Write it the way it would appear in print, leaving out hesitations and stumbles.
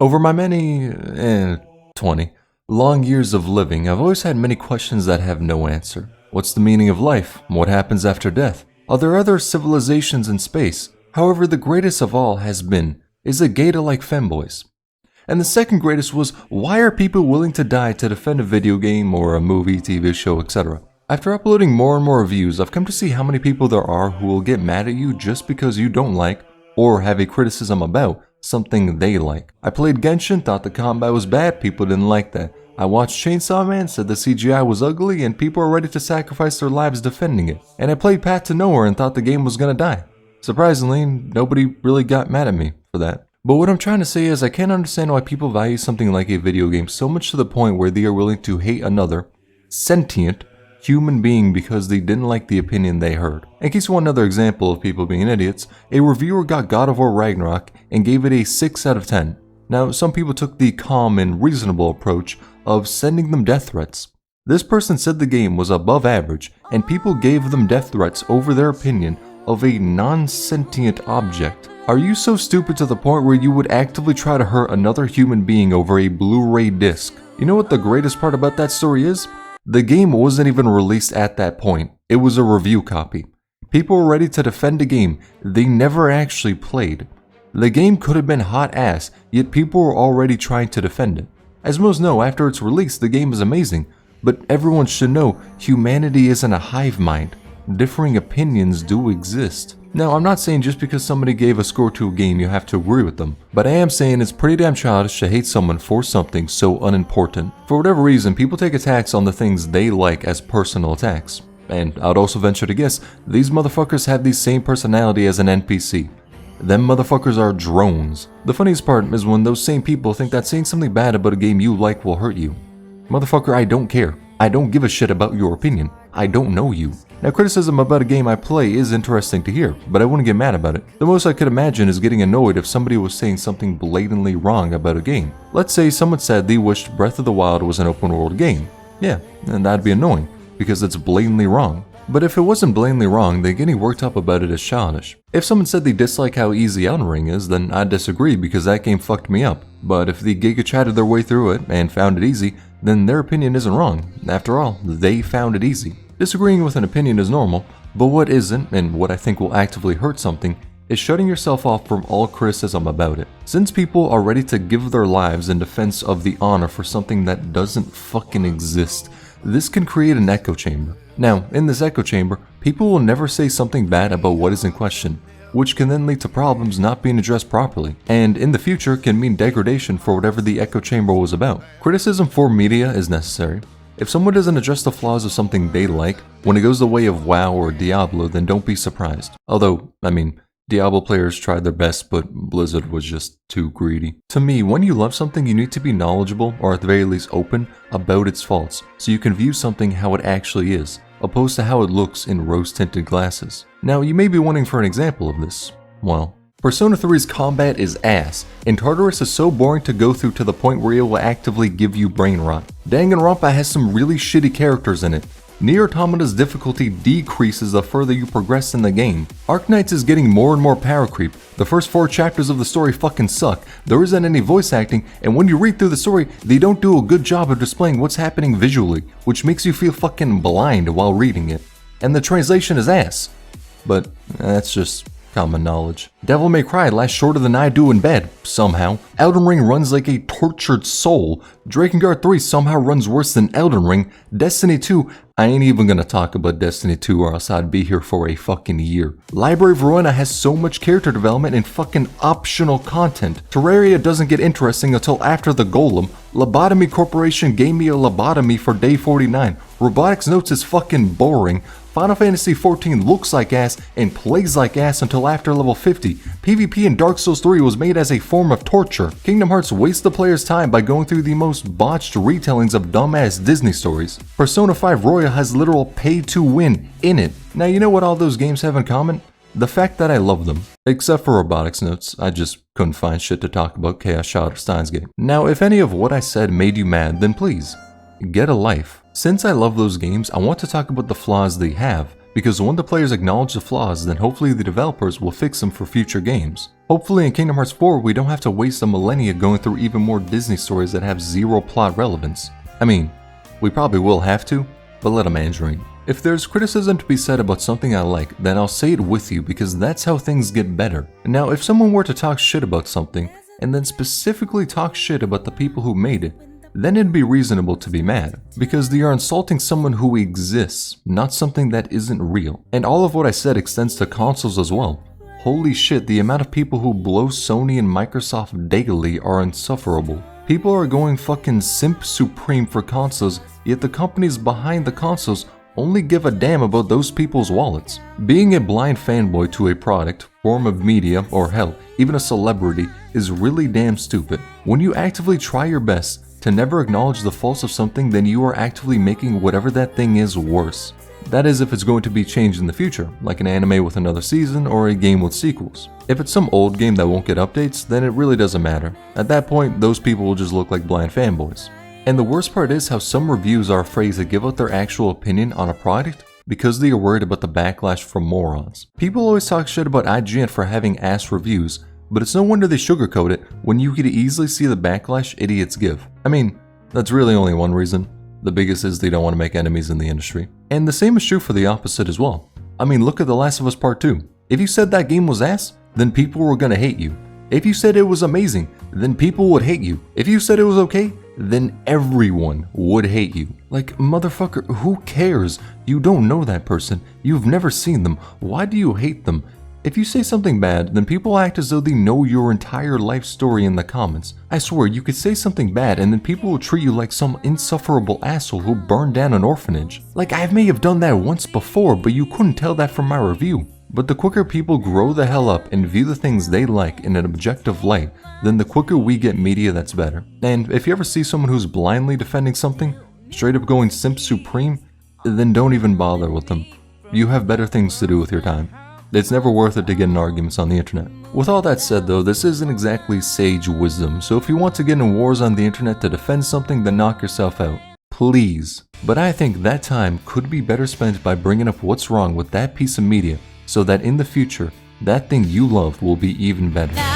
Over my many, 20, long years of living, I've always had many questions that have no answer. What's the meaning of life? What happens after death? Are there other civilizations in space? However, the greatest of all has been, is it gay to like femboys? And the second greatest was, why are people willing to die to defend a video game or a movie, TV show, etc.? After uploading more and more reviews, I've come to see how many people there are who will get mad at you just because you don't like, or have a criticism about, something they like. I played Genshin, thought the combat was bad, people didn't like that. I watched Chainsaw Man, said the CGI was ugly, and people are ready to sacrifice their lives defending it. And I played Path to Nowhere and thought the game was gonna die. Surprisingly, nobody really got mad at me for that. But what I'm trying to say is I can't understand why people value something like a video game so much to the point where they are willing to hate another, sentient, human being because they didn't like the opinion they heard. In case you want another example of people being idiots, a reviewer got God of War Ragnarok and gave it a 6 out of 10. Now, some people took the calm and reasonable approach of sending them death threats. This person said the game was above average, and people gave them death threats over their opinion of a non-sentient object. Are you so stupid to the point where you would actively try to hurt another human being over a Blu-ray disc? You know what the greatest part about that story is? The game wasn't even released at that point. It was a review copy. People were ready to defend a game they never actually played. The game could have been hot ass, yet people were already trying to defend it. As most know, after its release, the game is amazing, but everyone should know humanity isn't a hive mind. Differing opinions do exist. Now, I'm not saying just because somebody gave a score to a game you have to agree with them, but I am saying it's pretty damn childish to hate someone for something so unimportant. For whatever reason, people take attacks on the things they like as personal attacks. And I'd also venture to guess, these motherfuckers have the same personality as an NPC. Them motherfuckers are drones. The funniest part is when those same people think that saying something bad about a game you like will hurt you. Motherfucker, I don't care. I don't give a shit about your opinion. I don't know you. Now, criticism about a game I play is interesting to hear, but I wouldn't get mad about it. The most I could imagine is getting annoyed if somebody was saying something blatantly wrong about a game. Let's say someone said they wished Breath of the Wild was an open world game. Yeah, and that'd be annoying, because it's blatantly wrong. But if it wasn't blatantly wrong, then getting worked up about it is childish. If someone said they dislike how easy Elden Ring is, then I'd disagree because that game fucked me up. But if they giga chatted their way through it and found it easy, then their opinion isn't wrong. After all, they found it easy. Disagreeing with an opinion is normal, but what isn't, and what I think will actively hurt something, is shutting yourself off from all criticism about it. Since people are ready to give their lives in defense of the honor for something that doesn't fucking exist, this can create an echo chamber. Now, in this echo chamber, people will never say something bad about what is in question, which can then lead to problems not being addressed properly, and in the future can mean degradation for whatever the echo chamber was about. Criticism for media is necessary. If someone doesn't address the flaws of something they like, when it goes the way of WoW or Diablo, then don't be surprised. Although, Diablo players tried their best, but Blizzard was just too greedy. To me, when you love something, you need to be knowledgeable, or at the very least open, about its faults, so you can view something how it actually is, opposed to how it looks in rose-tinted glasses. Now, you may be wondering for an example of this. Well, Persona 3's combat is ass, and Tartarus is so boring to go through to the point where it will actively give you brain rot. Danganronpa has some really shitty characters in it. Nier Automata's difficulty decreases the further you progress in the game. Arknights is getting more and more power creep. The first 4 chapters of the story fucking suck. There isn't any voice acting, and when you read through the story, they don't do a good job of displaying what's happening visually, which makes you feel fucking blind while reading it. And the translation is ass. But that's just common knowledge. Devil May Cry lasts shorter than I do in bed, somehow. Elden Ring runs like a tortured soul. Drakengard 3 somehow runs worse than Elden Ring. Destiny 2, I ain't even gonna talk about Destiny 2 or else I'd be here for a fucking year. Library of Ruina has so much character development and fucking optional content. Terraria doesn't get interesting until after the Golem. Lobotomy Corporation gave me a lobotomy for day 49. Robotics Notes is fucking boring. Final Fantasy XIV looks like ass and plays like ass until after level 50. PvP in Dark Souls 3 was made as a form of torture. Kingdom Hearts wastes the player's time by going through the most botched retellings of dumbass Disney stories. Persona 5 Royal has literal pay to win in it. Now, you know what all those games have in common? The fact that I love them. Except for Robotics Notes, I just couldn't find shit to talk about Chaos Shot or Steins Gate. Now, if any of what I said made you mad, then please, get a life. Since I love those games, I want to talk about the flaws they have, Because when the players acknowledge the flaws, then hopefully the developers will fix them for future games. Hopefully in Kingdom Hearts 4 we don't have to waste a millennia going through even more Disney stories that have zero plot relevance. I mean, we probably will have to, but let a mandarin. If there's criticism to be said about something I like, then I'll say it with you because that's how things get better. Now, if someone were to talk shit about something, and then specifically talk shit about the people who made it, then it'd be reasonable to be mad, because they are insulting someone who exists, not something that isn't real. And all of what I said extends to consoles as well. Holy shit, the amount of people who blow Sony and Microsoft daily are insufferable. People are going fucking simp supreme for consoles, yet the companies behind the consoles only give a damn about those people's wallets. Being a blind fanboy to a product, form of media, or hell, even a celebrity is really damn stupid. When you actively try your best to never acknowledge the faults of something, then you are actively making whatever that thing is worse. That is if it's going to be changed in the future, like an anime with another season or a game with sequels. If it's some old game that won't get updates, then it really doesn't matter. At that point, those people will just look like blind fanboys. And the worst part is how some reviews are afraid to give out their actual opinion on a product because they are worried about the backlash from morons. People always talk shit about IGN for having ass reviews, but it's no wonder they sugarcoat it when you could easily see the backlash idiots give. I mean, that's really only one reason. The biggest is they don't want to make enemies in the industry. And the same is true for the opposite as well. I mean, look at The Last of Us Part 2. If you said that game was ass, then people were gonna hate you. If you said it was amazing, then people would hate you. If you said it was okay, then everyone would hate you. Like, motherfucker, who cares? You don't know that person. You've never seen them. Why do you hate them? If you say something bad, then people act as though they know your entire life story in the comments. I swear, you could say something bad and then people will treat you like some insufferable asshole who burned down an orphanage. Like, I may have done that once before, but you couldn't tell that from my review. But the quicker people grow the hell up and view the things they like in an objective light, then the quicker we get media that's better. And if you ever see someone who's blindly defending something, straight up going simp supreme, then don't even bother with them. You have better things to do with your time. It's never worth it to get in arguments on the internet. With all that said though, this isn't exactly sage wisdom, so if you want to get in wars on the internet to defend something, then knock yourself out. Please. But I think that time could be better spent by bringing up what's wrong with that piece of media, so that in the future, that thing you love will be even better.